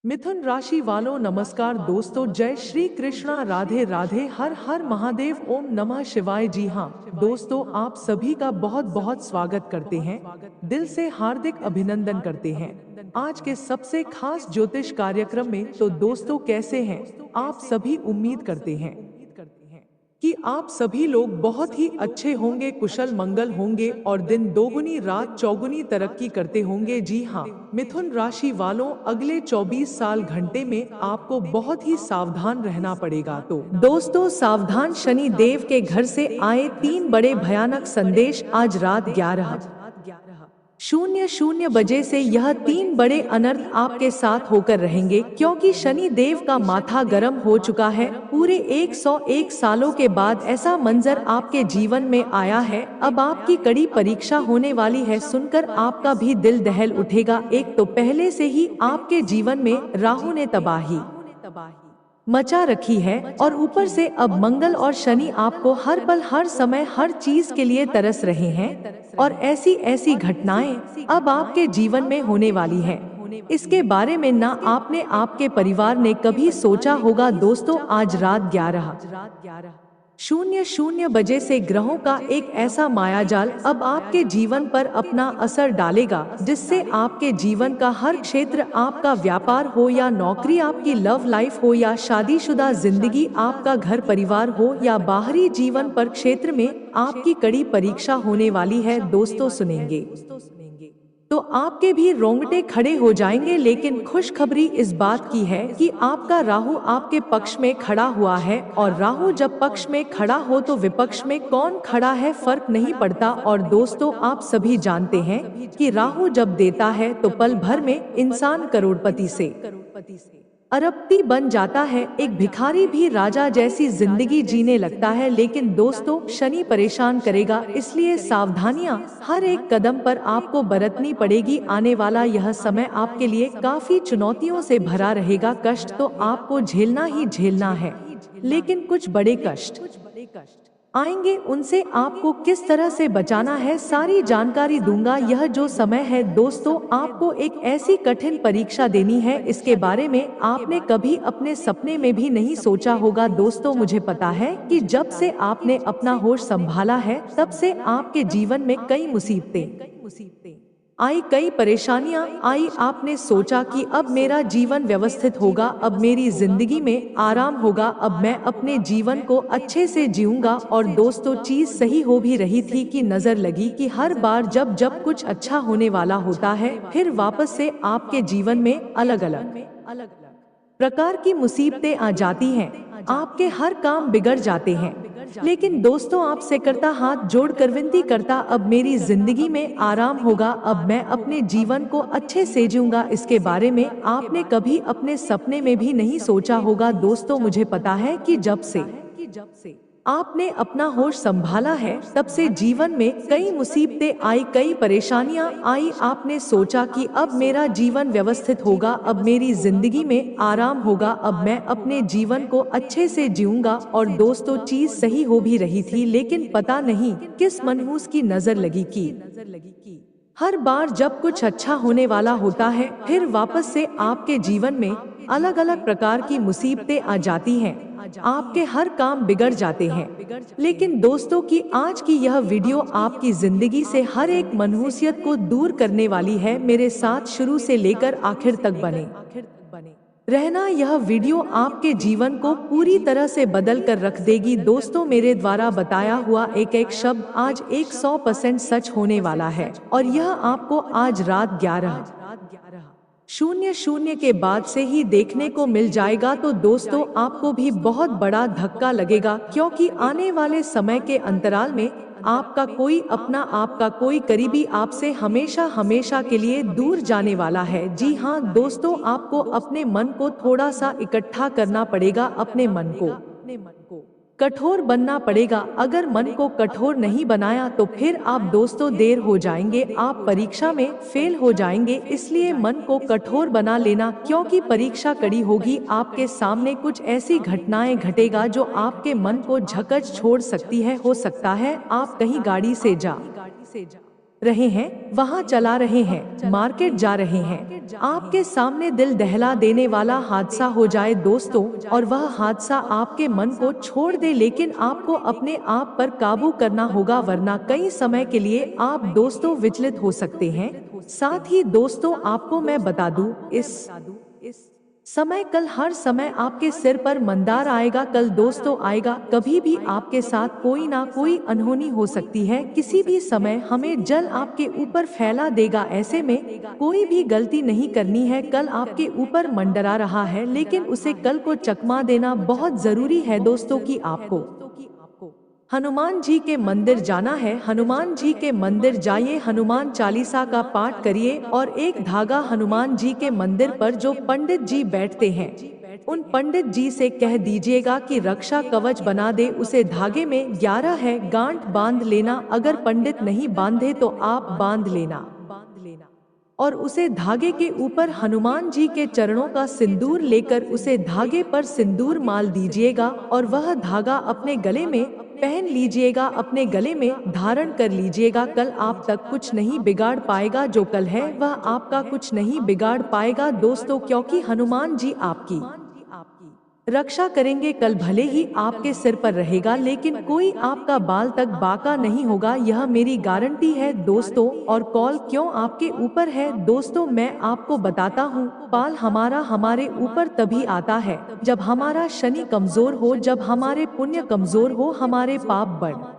मिथुन राशि वालों नमस्कार दोस्तों, जय श्री कृष्णा, राधे राधे, हर हर महादेव, ओम नमः शिवाय। जी हाँ दोस्तों, आप सभी का बहुत बहुत स्वागत करते हैं, दिल से हार्दिक अभिनंदन करते हैं आज के सबसे खास ज्योतिष कार्यक्रम में। तो दोस्तों कैसे हैं आप सभी? उम्मीद करते हैं कि आप सभी लोग बहुत ही अच्छे होंगे, कुशल मंगल होंगे और दिन दोगुनी रात चौगुनी तरक्की करते होंगे। जी हाँ मिथुन राशि वालों, अगले 24 साल घंटे में आपको बहुत ही सावधान रहना पड़ेगा। तो दोस्तों सावधान, शनि देव के घर से आए 3 बड़े भयानक संदेश आज रात 11:00 से यह 3 बड़े अनर्थ आपके साथ होकर रहेंगे, क्योंकि शनि देव का माथा गर्म हो चुका है। पूरे 101 सालों के बाद ऐसा मंजर आपके जीवन में आया है। अब आपकी कड़ी परीक्षा होने वाली है, सुनकर आपका भी दिल दहल उठेगा। एक तो पहले से ही आपके जीवन में राहु ने तबाही मचा रखी है और ऊपर से अब मंगल और शनि आपको हर पल हर समय हर चीज के लिए तरस रहे हैं और ऐसी ऐसी घटनाएं अब आपके जीवन में होने वाली है, इसके बारे में ना आपने आपके परिवार ने कभी सोचा होगा। दोस्तों आज रात 11:00 से ग्रहों का एक ऐसा मायाजाल अब आपके जीवन पर अपना असर डालेगा, जिससे आपके जीवन का हर क्षेत्र, आपका व्यापार हो या नौकरी, आपकी लव लाइफ हो या शादीशुदा जिंदगी, आपका घर परिवार हो या बाहरी जीवन पर क्षेत्र में आपकी कड़ी परीक्षा होने वाली है। दोस्तों सुनेंगे तो आपके भी रोंगटे खड़े हो जाएंगे, लेकिन खुशखबरी इस बात की है कि आपका राहु आपके पक्ष में खड़ा हुआ है, और राहु जब पक्ष में खड़ा हो तो विपक्ष में कौन खड़ा है फर्क नहीं पड़ता। और दोस्तों आप सभी जानते हैं कि राहु जब देता है तो पल भर में इंसान करोड़पति से अरबपति बन जाता है, एक भिखारी भी राजा जैसी जिंदगी जीने लगता है। लेकिन दोस्तों शनि परेशान करेगा, इसलिए सावधानियां हर एक कदम पर आपको बरतनी पड़ेगी। आने वाला यह समय आपके लिए काफी चुनौतियों से भरा रहेगा। कष्ट तो आपको झेलना ही झेलना है, लेकिन कुछ बड़े कष्ट आएंगे, उनसे आपको किस तरह से बचाना है सारी जानकारी दूंगा। यह जो समय है दोस्तों, आपको एक ऐसी कठिन परीक्षा देनी है, इसके बारे में आपने कभी अपने सपने में भी नहीं सोचा होगा। दोस्तों मुझे पता है कि जब से आपने अपना होश संभाला है, तब से आपके जीवन में कई मुसीबतें आई, कई परेशानियां आई। आपने सोचा कि अब मेरा जीवन व्यवस्थित होगा, अब मेरी जिंदगी में आराम होगा, अब मैं अपने जीवन को अच्छे से जीऊंगा। और दोस्तों चीज सही हो भी रही थी कि नजर लगी कि हर बार जब जब कुछ अच्छा होने वाला होता है, फिर वापस से आपके जीवन में अलग अलग प्रकार की मुसीबतें आ जाती हैं, आपके हर काम बिगड़ जाते हैं। लेकिन दोस्तों आपसे करता हाथ जोड़कर विनती करता, अब मेरी जिंदगी में आराम होगा, अब मैं अपने जीवन को अच्छे से जीऊंगा। इसके बारे में आपने कभी अपने सपने में भी नहीं सोचा होगा। दोस्तों मुझे पता है कि जब से आपने अपना होश संभाला है, तब से जीवन में कई मुसीबतें आई, कई परेशानियां आई। आपने सोचा कि अब मेरा जीवन व्यवस्थित होगा, अब मेरी जिंदगी में आराम होगा, अब मैं अपने जीवन को अच्छे से जीऊंगा। और दोस्तों चीज सही हो भी रही थी, लेकिन पता नहीं किस मनहूस की नजर लगी कि हर बार जब कुछ अच्छा होने वाला होता है, फिर वापस से आपके जीवन में अलग अलग प्रकार की मुसीबतें आ जाती हैं, आपके हर काम बिगड़ जाते हैं। लेकिन दोस्तों की आज की यह वीडियो आपकी जिंदगी से हर एक मनहूसियत को दूर करने वाली है। मेरे साथ शुरू से लेकर आखिर तक बने रहना। यह वीडियो आपके जीवन को पूरी तरह से बदल कर रख देगी। दोस्तों मेरे द्वारा बताया हुआ एक एक शब्द आज 100% सच होने वाला है, और यह आपको आज रात 11:00 के बाद से ही देखने को मिल जाएगा। तो दोस्तों आपको भी बहुत बड़ा धक्का लगेगा, क्योंकि आने वाले समय के अंतराल में आपका कोई अपना, आपका कोई करीबी आपसे हमेशा हमेशा के लिए दूर जाने वाला है। जी हाँ दोस्तों, आपको अपने मन को थोड़ा सा इकट्ठा करना पड़ेगा, अपने मन को कठोर बनना पड़ेगा। अगर मन को कठोर नहीं बनाया तो फिर आप दोस्तों देर हो जाएंगे, आप परीक्षा में फेल हो जाएंगे। इसलिए मन को कठोर बना लेना, क्योंकि परीक्षा कड़ी होगी, आपके सामने कुछ ऐसी घटनाएं घटेगा जो आपके मन को झकझोर छोड़ सकती है। हो सकता है आप कहीं गाड़ी से जा रहे हैं, वहाँ चला रहे हैं, मार्केट जा रहे हैं, आपके सामने दिल दहला देने वाला हादसा हो जाए दोस्तों, और वह हादसा आपके मन को छोड़ दे, लेकिन आपको अपने आप पर काबू करना होगा, वरना कई समय के लिए आप दोस्तों विचलित हो सकते हैं। साथ ही दोस्तों आपको मैं बता दूं, इस समय कल हर समय आपके सिर पर मंदार आएगा, कल दोस्तों आएगा, कभी भी आपके साथ कोई ना कोई अनहोनी हो सकती है, किसी भी समय हमें जल आपके ऊपर फैला देगा। ऐसे में कोई भी गलती नहीं करनी है, कल आपके ऊपर मंडरा रहा है, लेकिन उसे कल को चकमा देना बहुत जरूरी है दोस्तों कि आपको हनुमान जी के मंदिर जाना है, हनुमान जी के मंदिर जाइए, हनुमान चालीसा का पाठ करिए और एक धागा हनुमान जी के मंदिर पर जो पंडित जी बैठते हैं उन पंडित जी से कह दीजिएगा कि रक्षा कवच बना दे, उसे धागे में 11 है गांठ बांध लेना, अगर पंडित नहीं बांधे तो आप बांध लेना और उसे धागे के ऊपर हनुमान जी के चरणों का सिंदूर लेकर उसे धागे पर सिंदूर माल दीजिएगा और वह धागा अपने गले में पहन लीजिएगा, अपने गले में धारण कर लीजिएगा। कल आप तक कुछ नहीं बिगाड़ पाएगा, जो कल है वह आपका कुछ नहीं बिगाड़ पाएगा दोस्तों, क्योंकि हनुमान जी आपकी रक्षा करेंगे। कल भले ही आपके सिर पर रहेगा, लेकिन कोई आपका बाल तक बाका नहीं होगा, यह मेरी गारंटी है दोस्तों। और कॉल क्यों आपके ऊपर है दोस्तों, मैं आपको बताता हूँ। बाल हमारा हमारे ऊपर तभी आता है जब हमारा शनि कमजोर हो, जब हमारे पुण्य कमजोर हो, हमारे पाप बढ़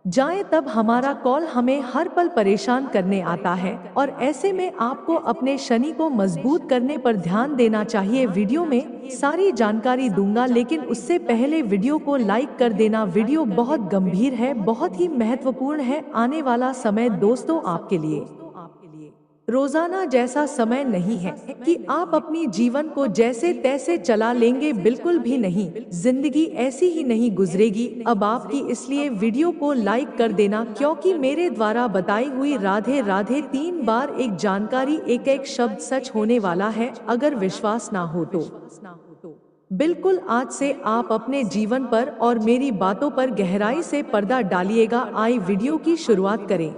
जाए, तब हमारा कॉल हमें हर पल परेशान करने आता है। और ऐसे में आपको अपने शनि को मजबूत करने पर ध्यान देना चाहिए। वीडियो में सारी जानकारी दूंगा, लेकिन उससे पहले वीडियो को लाइक कर देना। वीडियो बहुत गंभीर है, बहुत ही महत्वपूर्ण है। आने वाला समय दोस्तों आपके लिए रोजाना जैसा समय नहीं है कि आप अपनी जीवन को जैसे तैसे चला लेंगे, बिल्कुल भी नहीं। जिंदगी ऐसी ही नहीं गुजरेगी अब आपकी, इसलिए वीडियो को लाइक कर देना, क्योंकि मेरे द्वारा बताई हुई राधे राधे 3 बार एक जानकारी, एक एक शब्द सच होने वाला है। अगर विश्वास ना हो तो बिल्कुल आज से आप अपने जीवन पर और मेरी बातों पर गहराई से पर्दा डालिएगा। आई वीडियो की शुरुआत करें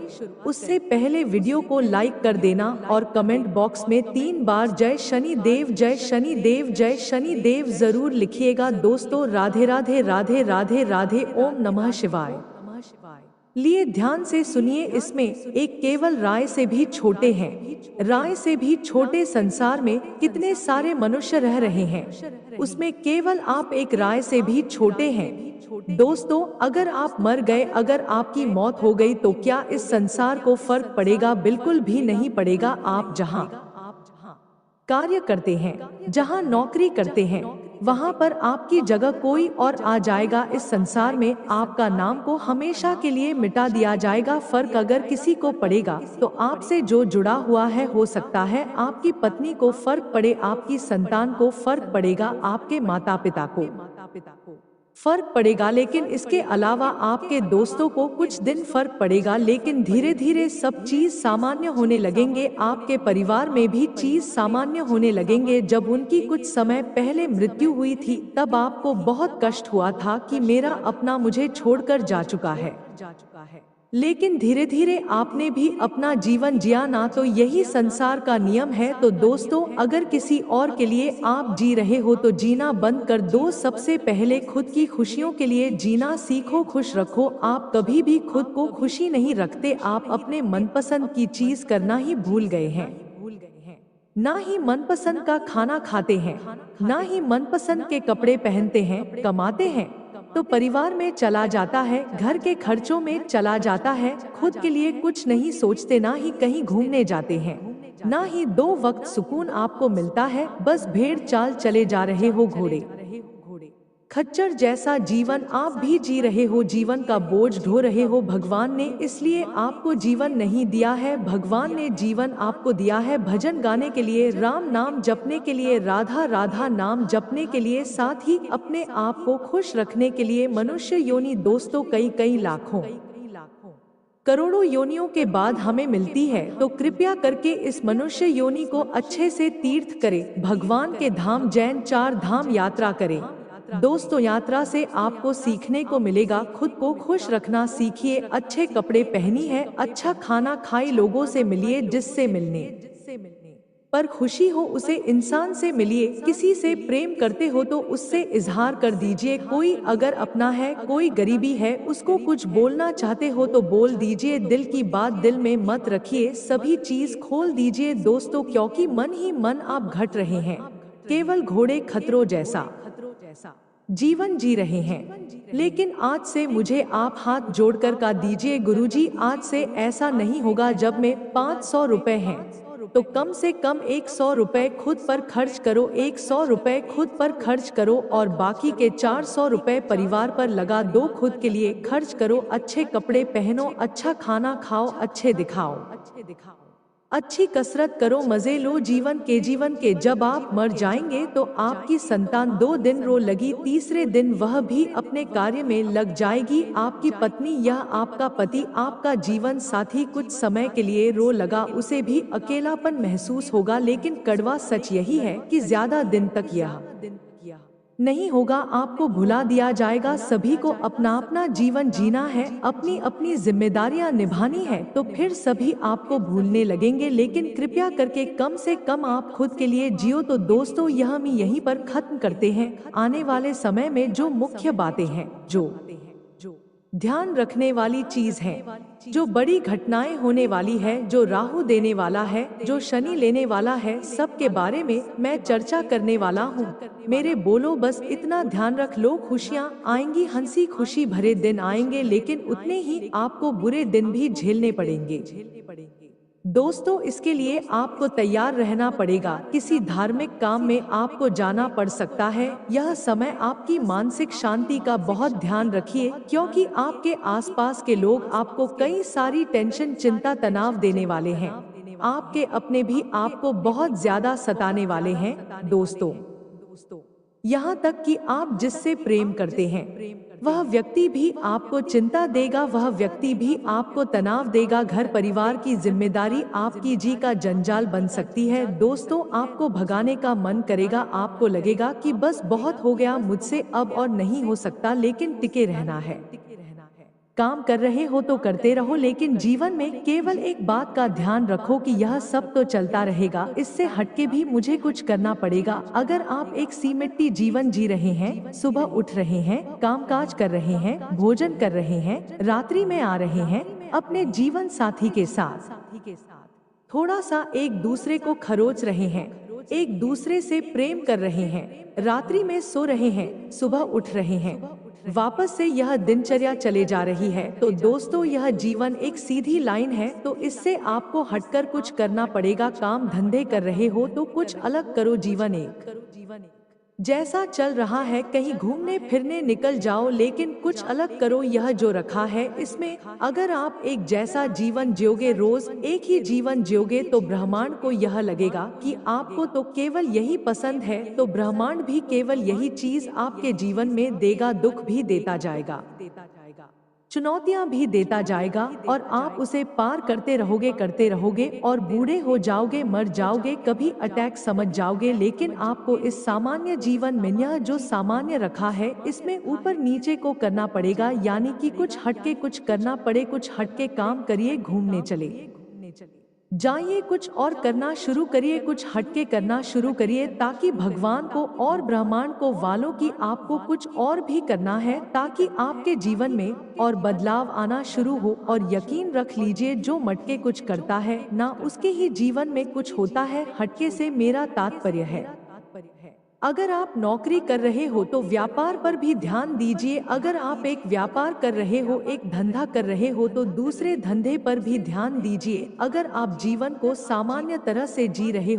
उससे पहले वीडियो को लाइक कर देना और कमेंट बॉक्स में 3 बार जय शनि देव, जय शनि देव, जय शनि देव जरूर लिखिएगा दोस्तों। राधे राधे राधे राधे राधे, ओम नमः शिवाय। लिए ध्यान से सुनिए, इसमें एक केवल राय से भी छोटे हैं, राय से भी छोटे संसार में कितने सारे मनुष्य रह रहे हैं, उसमें केवल आप एक राय से भी छोटे हैं दोस्तों। अगर आप मर गए, अगर आपकी मौत हो गई, तो क्या इस संसार को फर्क पड़ेगा? बिल्कुल भी नहीं पड़ेगा। आप जहां कार्य करते हैं, जहां नौकरी करते हैं, वहां पर आपकी जगह कोई और आ जाएगा। इस संसार में आपका नाम को हमेशा के लिए मिटा दिया जाएगा। फर्क अगर किसी को पड़ेगा तो आपसे जो जुड़ा हुआ है, हो सकता है आपकी पत्नी को फर्क पड़े, आपकी संतान को फर्क पड़ेगा, आपके माता पिता को फर्क पड़ेगा, लेकिन इसके अलावा आपके दोस्तों को कुछ दिन फर्क पड़ेगा। लेकिन धीरे धीरे सब चीज सामान्य होने लगेंगे, आपके परिवार में भी चीज सामान्य होने लगेंगे। जब उनकी कुछ समय पहले मृत्यु हुई थी, तब आपको बहुत कष्ट हुआ था कि मेरा अपना मुझे छोड़कर जा चुका है, लेकिन धीरे धीरे आपने भी अपना जीवन जिया ना, तो यही संसार का नियम है। तो दोस्तों, अगर किसी और के लिए आप जी रहे हो तो जीना बंद कर दो। सबसे पहले खुद की खुशियों के लिए जीना सीखो, खुश रखो। आप कभी भी खुद को खुशी नहीं रखते, आप अपने मनपसंद की चीज करना ही भूल गए हैं। ना ही मनपसंद का खाना खाते हैं, ना ही मनपसंद के कपड़े पहनते हैं। कमाते हैं तो परिवार में चला जाता है, घर के खर्चों में चला जाता है, खुद के लिए कुछ नहीं सोचते, ना ही कहीं घूमने जाते हैं, ना ही 2 वक्त सुकून आपको मिलता है। बस भेड़ चाल चले जा रहे हो, घोड़े खच्चर जैसा जीवन आप भी जी रहे हो, जीवन का बोझ ढो रहे हो। भगवान ने इसलिए आपको जीवन नहीं दिया है, भगवान ने जीवन आपको दिया है भजन गाने के लिए, राम नाम जपने के लिए, राधा राधा नाम जपने के लिए, साथ ही अपने आप को खुश रखने के लिए। मनुष्य योनि दोस्तों कई कई लाखों करोड़ों योनियों के बाद हमें मिलती है, तो कृपया करके इस मनुष्य योनि को अच्छे से तीर्थ करें, भगवान के धाम जैन 4 धाम यात्रा करें। दोस्तों, यात्रा से आपको सीखने को मिलेगा, खुद को खुश रखना सीखिए, अच्छे कपड़े पहनिए, अच्छा खाना खाई, लोगों से मिलिए, जिससे मिलने पर खुशी हो उसे इंसान से मिलिए, किसी से प्रेम करते हो तो उससे इजहार कर दीजिए, कोई अगर अपना है, कोई गरीबी है, उसको कुछ बोलना चाहते हो तो बोल दीजिए, दिल की बात दिल में मत रखिए, सभी चीज खोल दीजिए दोस्तों, क्योंकि मन ही मन आप घट रहे हैं, केवल घोड़े खतरों जैसा जीवन जी रहे हैं। लेकिन आज से मुझे आप हाथ जोड़कर का दीजिए, गुरुजी आज से ऐसा नहीं होगा, जब में 500 रुपए हैं तो कम से कम 100 रुपए खुद पर खर्च करो, 100 रुपए खुद पर खर्च करो और बाकी के 400 रुपए परिवार पर लगा दो, खुद के लिए खर्च करो, अच्छे कपड़े पहनो, अच्छा खाना खाओ, अच्छे दिखाओ, अच्छी कसरत करो, मजे लो जीवन के जब आप मर जाएंगे तो आपकी संतान 2 दिन रो लगी, तीसरे दिन वह भी अपने कार्य में लग जाएगी, आपकी पत्नी, यह आपका पति, आपका जीवन साथी कुछ समय के लिए रो लगा, उसे भी अकेलापन महसूस होगा, लेकिन कड़वा सच यही है कि ज्यादा दिन तक यह नहीं होगा, आपको भुला दिया जाएगा, सभी को अपना अपना जीवन जीना है, अपनी अपनी जिम्मेदारियां निभानी है, तो फिर सभी आपको भूलने लगेंगे, लेकिन कृपया करके कम से कम आप खुद के लिए जियो। तो दोस्तों, यह हम यहीं पर खत्म करते हैं। आने वाले समय में जो मुख्य बातें हैं, जो ध्यान रखने वाली चीज है, जो बड़ी घटनाएं होने वाली है, जो राहु देने वाला है, जो शनि लेने वाला है, सब के बारे में मैं चर्चा करने वाला हूँ। मेरे बोलो बस इतना ध्यान रख लो, खुशियाँ आएंगी, हंसी खुशी भरे दिन आएंगे, लेकिन उतने ही आपको बुरे दिन भी झेलने पड़ेंगे दोस्तों। इसके लिए आपको तैयार रहना पड़ेगा, किसी धार्मिक काम में आपको जाना पड़ सकता है, यह समय आपकी मानसिक शांति का बहुत ध्यान रखिए, क्योंकि आपके आसपास के लोग आपको कई सारी टेंशन, चिंता, तनाव देने वाले हैं, आपके अपने भी आपको बहुत ज्यादा सताने वाले हैं दोस्तों। यहाँ तक कि आप जिससे प्रेम करते हैं वह व्यक्ति भी आपको चिंता देगा, वह व्यक्ति भी आपको तनाव देगा, घर परिवार की जिम्मेदारी आपकी जी का जंजाल बन सकती है दोस्तों। आपको भगाने का मन करेगा, आपको लगेगा कि बस बहुत हो गया मुझसे, अब और नहीं हो सकता, लेकिन टिके रहना है। काम कर रहे हो तो करते रहो, लेकिन जीवन में केवल एक बात का ध्यान रखो कि यह सब तो चलता रहेगा, इससे हटके भी मुझे कुछ करना पड़ेगा। अगर आप एक सीमित जीवन जी रहे हैं, सुबह उठ रहे हैं, कामकाज कर रहे हैं, भोजन कर रहे हैं, रात्रि में आ रहे हैं, अपने जीवन साथी के साथ थोड़ा सा एक दूसरे को खरोच रहे हैं, एक दूसरे से प्रेम कर रहे हैं, रात्रि में सो रहे हैं, सुबह उठ रहे हैं, वापस से यह दिनचर्या चले जा रही है, तो दोस्तों यह जीवन एक सीधी लाइन है, तो इससे आपको हटकर कुछ करना पड़ेगा। काम धंधे कर रहे हो तो कुछ अलग करो, जीवन एक जैसा चल रहा है, कहीं घूमने फिरने निकल जाओ, लेकिन कुछ अलग करो, यह जो रखा है इसमें अगर आप एक जैसा जीवन जियोगे, रोज एक ही जीवन जियोगे, तो ब्रह्मांड को यह लगेगा कि आपको तो केवल यही पसंद है, तो ब्रह्मांड भी केवल यही चीज आपके जीवन में देगा, दुख भी देता जाएगा, चुनौतियां भी देता जाएगा, और आप उसे पार करते रहोगे और बूढ़े हो जाओगे, मर जाओगे, कभी अटैक समझ जाओगे। लेकिन आपको इस सामान्य जीवन में यह जो सामान्य रखा है इसमें ऊपर नीचे को करना पड़ेगा, यानी कि कुछ हटके कुछ करना पड़े, कुछ हटके काम करिए, घूमने चले जाइए, कुछ और करना शुरू करिए, कुछ हटके करना शुरू करिए, ताकि भगवान को और ब्रह्मांड को वालों की आपको कुछ और भी करना है, ताकि आपके जीवन में और बदलाव आना शुरू हो। और यकीन रख लीजिए, जो मटके कुछ करता है ना उसके ही जीवन में कुछ होता है। हटके से मेरा तात्पर्य है, अगर आप नौकरी कर रहे हो तो व्यापार पर भी ध्यान दीजिए, अगर आप एक व्यापार कर रहे हो, एक धंधा कर रहे हो, तो दूसरे धंधे पर भी ध्यान दीजिए। अगर आप जीवन को सामान्य तरह से जी रहे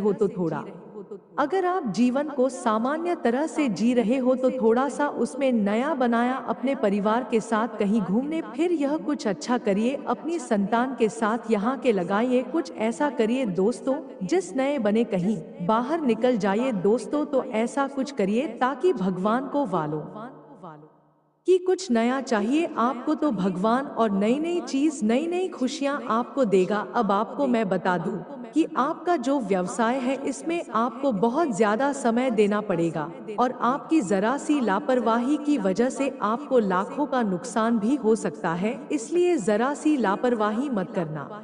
हो तो थोड़ा सा उसमें नया बनाया, अपने परिवार के साथ कहीं घूमने फिर यह कुछ अच्छा करिए, अपनी संतान के साथ यहाँ के लगाइए, कुछ ऐसा करिए दोस्तों, जिस नए बने कहीं बाहर निकल जाइए दोस्तों। तो ऐसा कुछ करिए ताकि भगवान को वालों कि कुछ नया चाहिए आपको तो भगवान और नई नई चीज नई नई खुशियां आपको देगा। अब आपको मैं बता दूं कि आपका जो व्यवसाय है इसमें आपको बहुत ज्यादा समय देना पड़ेगा और आपकी जरा सी लापरवाही की वजह से आपको लाखों का नुकसान भी हो सकता है, इसलिए जरा सी लापरवाही मत करना।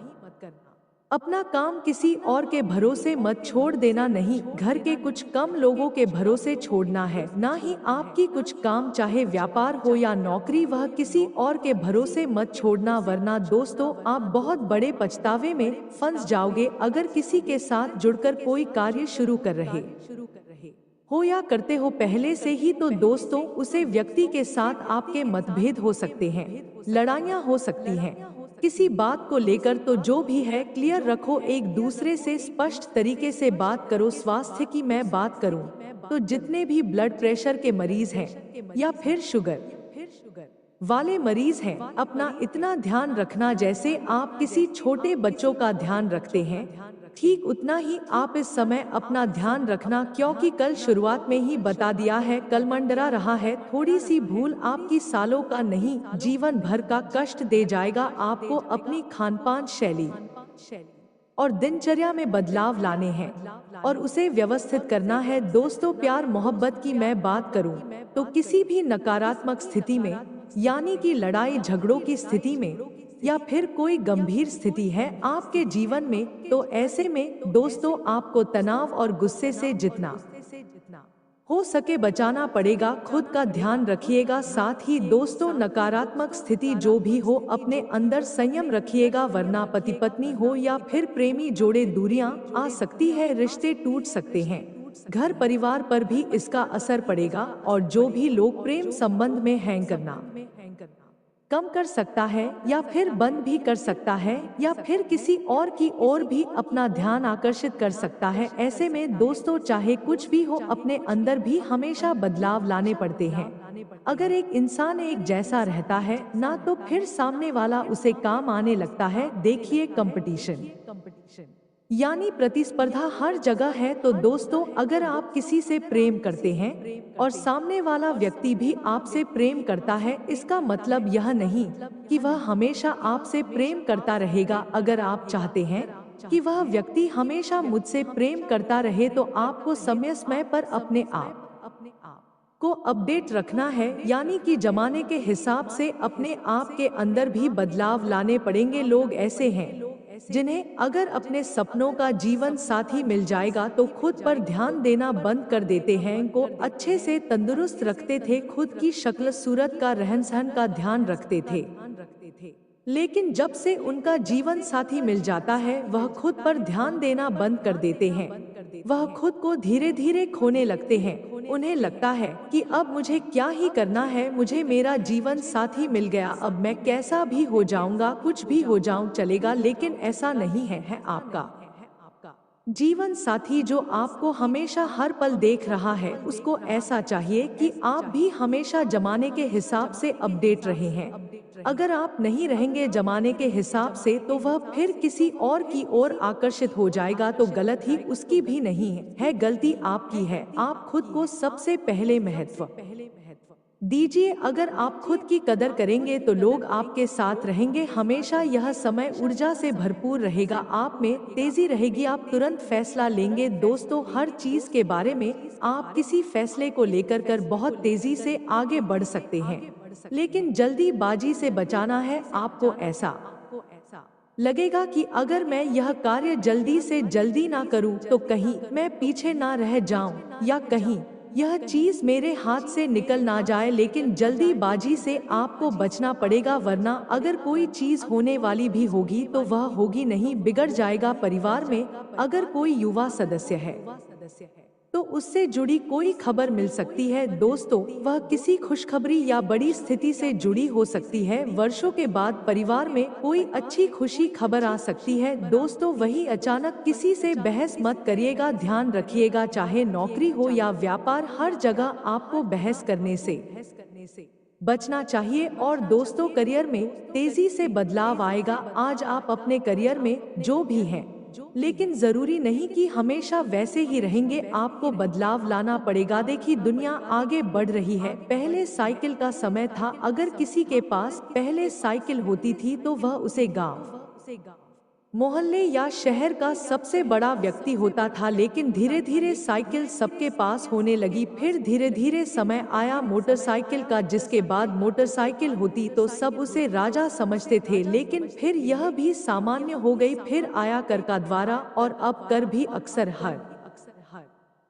अपना काम किसी और के भरोसे मत छोड़ देना, नहीं घर के कुछ कम लोगों के भरोसे छोड़ना है, ना ही आपकी कुछ काम चाहे व्यापार हो या नौकरी वह किसी और के भरोसे मत छोड़ना, वरना दोस्तों आप बहुत बड़े पछतावे में फंस जाओगे। अगर किसी के साथ जुड़कर कोई कार्य शुरू कर रहे हो या करते हो पहले से ही, तो दोस्तों उसे व्यक्ति के साथ आपके मतभेद हो सकते हैं, लड़ाइयाँ हो सकती हैं किसी बात को लेकर। तो जो भी है क्लियर रखो, एक दूसरे से स्पष्ट तरीके से बात करो। स्वास्थ्य की मैं बात करूं तो जितने भी ब्लड प्रेशर के मरीज हैं या फिर शुगर वाले मरीज हैं, अपना इतना ध्यान रखना जैसे आप किसी छोटे बच्चों का ध्यान रखते हैं, ठीक उतना ही आप इस समय अपना ध्यान रखना, क्योंकि कल शुरुआत में ही बता दिया है कल मंडरा रहा है। थोड़ी सी भूल आपकी सालों का नहीं जीवन भर का कष्ट दे जाएगा। आपको अपनी खानपान शैली और दिनचर्या में बदलाव लाने हैं और उसे व्यवस्थित करना है। दोस्तों प्यार मोहब्बत की मैं बात करूं तो किसी भी नकारात्मक स्थिति में, यानी कि लड़ाई झगड़ों की स्थिति में या फिर कोई गंभीर स्थिति है आपके जीवन में, तो ऐसे में दोस्तों आपको तनाव और गुस्से से जितना हो सके बचाना पड़ेगा। खुद का ध्यान रखिएगा, साथ ही दोस्तों नकारात्मक स्थिति जो भी हो अपने अंदर संयम रखिएगा, वरना पति पत्नी हो या फिर प्रेमी जोड़े दूरियां आ सकती है, रिश्ते टूट सकते हैं, घर परिवार पर भी इसका असर पड़ेगा और जो भी लोग प्रेम संबंध में हैंग करना कम कर सकता है या फिर बंद भी कर सकता है या फिर किसी और की ओर भी अपना ध्यान आकर्षित कर सकता है। ऐसे में दोस्तों चाहे कुछ भी हो अपने अंदर भी हमेशा बदलाव लाने पड़ते हैं। अगर एक इंसान एक जैसा रहता है ना तो फिर सामने वाला उसे काम आने लगता है। देखिए कंपटीशन यानी प्रतिस्पर्धा हर जगह है, तो दोस्तों अगर आप किसी से प्रेम करते हैं और सामने वाला व्यक्ति भी आपसे प्रेम करता है, इसका मतलब यह नहीं कि वह हमेशा आपसे प्रेम करता रहेगा। अगर आप चाहते हैं कि वह व्यक्ति हमेशा मुझसे प्रेम करता रहे तो आपको समय समय पर अपने आप को अपडेट रखना है, यानी कि जमाने के हिसाब से अपने आप के अंदर भी बदलाव लाने पड़ेंगे। लोग ऐसे हैं जिन्हें अगर अपने सपनों का जीवन साथी मिल जाएगा तो खुद पर ध्यान देना बंद कर देते हैं, को अच्छे से तंदुरुस्त रखते थे, खुद की शक्ल सूरत का रहन सहन का ध्यान रखते थे, लेकिन जब से उनका जीवन साथी मिल जाता है वह खुद पर ध्यान देना बंद कर देते हैं, वह खुद को धीरे धीरे खोने लगते हैं। उन्हें लगता है कि अब मुझे क्या ही करना है, मुझे मेरा जीवन साथी मिल गया, अब मैं कैसा भी हो जाऊंगा, कुछ भी हो जाऊं चलेगा। लेकिन ऐसा नहीं है आपका जीवन साथी जो आपको हमेशा हर पल देख रहा है उसको ऐसा चाहिए कि आप भी हमेशा जमाने के हिसाब से अपडेट रहे हैं। अगर आप नहीं रहेंगे जमाने के हिसाब से तो वह फिर किसी और की ओर आकर्षित हो जाएगा, तो गलत ही उसकी भी नहीं है, गलती आपकी है। आप खुद को सबसे पहले महत्व दीजिए। अगर आप खुद की कदर करेंगे तो लोग आपके साथ रहेंगे हमेशा। यह समय ऊर्जा से भरपूर रहेगा, आप में तेजी रहेगी, आप तुरंत फैसला लेंगे। दोस्तों हर चीज के बारे में आप किसी फैसले को लेकर कर बहुत तेजी से आगे बढ़ सकते हैं, लेकिन जल्दीबाजी से बचाना है। आपको ऐसा लगेगा कि अगर मैं यह कार्य जल्दी से जल्दी ना करूं तो कहीं मैं पीछे ना रह जाऊं या कहीं यह चीज मेरे हाथ से निकल ना जाए, लेकिन जल्दीबाजी से आपको बचना पड़ेगा, वरना अगर कोई चीज होने वाली भी होगी तो वह होगी नहीं, बिगड़ जाएगा। परिवार में अगर कोई युवा सदस्य है तो उससे जुड़ी कोई खबर मिल सकती है। दोस्तों वह किसी खुशखबरी या बड़ी स्थिति से जुड़ी हो सकती है। वर्षों के बाद परिवार में कोई अच्छी खुशी खबर आ सकती है। दोस्तों वही अचानक किसी से बहस मत करिएगा, ध्यान रखिएगा चाहे नौकरी हो या व्यापार, हर जगह आपको बहस करने से बचना चाहिए। और दोस्तों करियर में तेजी से बदलाव आएगा। आज आप अपने करियर में जो भी हैं लेकिन जरूरी नहीं कि हमेशा वैसे ही रहेंगे, आपको बदलाव लाना पड़ेगा। देखिए दुनिया आगे बढ़ रही है, पहले साइकिल का समय था, अगर किसी के पास पहले साइकिल होती थी तो वह उसे गांव, मोहल्ले या शहर का सबसे बड़ा व्यक्ति होता था। लेकिन धीरे धीरे साइकिल सबके पास होने लगी, फिर धीरे धीरे समय आया मोटरसाइकिल का, जिसके बाद मोटरसाइकिल होती तो सब उसे राजा समझते थे, लेकिन फिर यह भी सामान्य हो गई। फिर आया कर का द्वारा, और अब कर भी अक्सर हर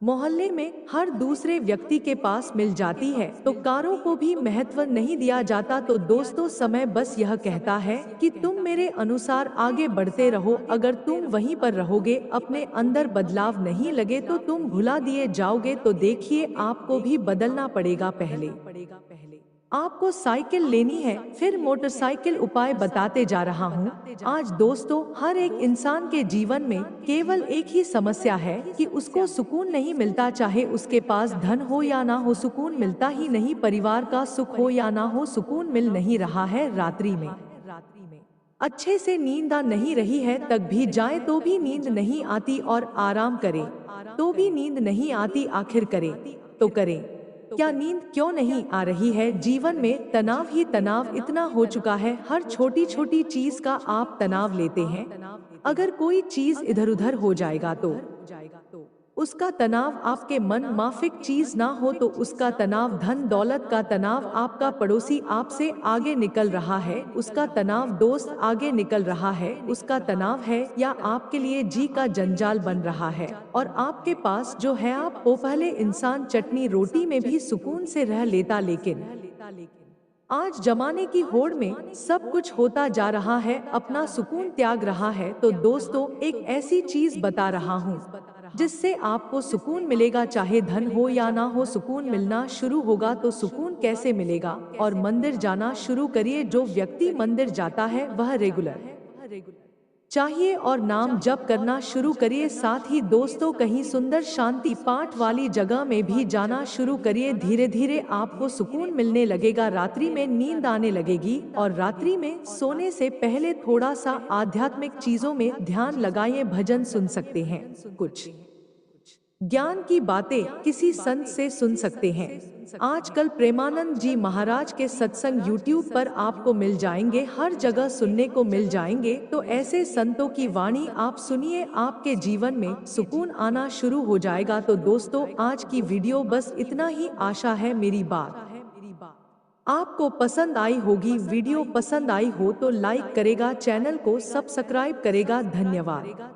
मोहल्ले में हर दूसरे व्यक्ति के पास मिल जाती है, तो कारों को भी महत्व नहीं दिया जाता। तो दोस्तों समय बस यह कहता है कि तुम मेरे अनुसार आगे बढ़ते रहो, अगर तुम वहीं पर रहोगे, अपने अंदर बदलाव नहीं लगे तो तुम भुला दिए जाओगे। तो देखिए आपको भी बदलना पड़ेगा, पहले आपको साइकिल लेनी है, फिर मोटरसाइकिल उपाय बताते जा रहा हूँ। आज दोस्तों हर एक इंसान के जीवन में केवल एक ही समस्या है कि उसको सुकून नहीं मिलता, चाहे उसके पास धन हो या ना हो, सुकून मिलता ही नहीं। परिवार का सुख हो या ना हो, सुकून मिल नहीं रहा है। रात्रि में अच्छे से नींद आ नहीं रही है, तक भी जाए तो भी नींद नहीं आती, और आराम करे तो भी नींद नहीं आती, आखिर करे तो करें क्या? नींद क्यों नहीं आ रही है? जीवन में तनाव ही तनाव इतना हो चुका है, हर छोटी छोटी चीज का आप तनाव लेते हैं। अगर कोई चीज इधर उधर हो जाएगा तो उसका तनाव, आपके मन माफिक चीज ना हो तो उसका तनाव, धन दौलत का तनाव, आपका पड़ोसी आपसे आगे निकल रहा है उसका तनाव, दोस्त आगे निकल रहा है उसका तनाव है, या आपके लिए जी का जंजाल बन रहा है और आपके पास जो है आप वो। पहले इंसान चटनी रोटी में भी सुकून से रह लेता, लेकिन आज जमाने की होड़ में सब कुछ होता जा रहा है, अपना सुकून त्याग रहा है। तो दोस्तों एक ऐसी चीज बता रहा हूँ जिससे आपको सुकून मिलेगा, चाहे धन हो या ना हो, सुकून मिलना शुरू होगा। तो सुकून कैसे मिलेगा? और मंदिर जाना शुरू करिए। जो व्यक्ति मंदिर जाता है वह रेगुलर चाहिए, और नाम जप करना शुरू करिए। साथ ही दोस्तों कहीं सुंदर शांति पाठ वाली जगह में भी जाना शुरू करिए। धीरे धीरे आपको सुकून मिलने लगेगा, रात्रि में नींद आने लगेगी। और रात्रि में सोने से पहले थोड़ा सा आध्यात्मिक चीजों में ध्यान लगाइए, भजन सुन सकते हैं, कुछ ज्ञान की बातें किसी संत से सुन सकते हैं। आजकल प्रेमानंद जी महाराज के सत्संग YouTube पर आपको मिल जाएंगे, हर जगह सुनने को मिल जाएंगे। तो ऐसे संतों की वाणी आप सुनिए, आपके जीवन में सुकून आना शुरू हो जाएगा। तो दोस्तों आज की वीडियो बस इतना ही, आशा है मेरी बात आपको पसंद आई होगी। वीडियो पसंद आई हो तो लाइक करेगा, चैनल को सब्सक्राइब करेगा। धन्यवाद।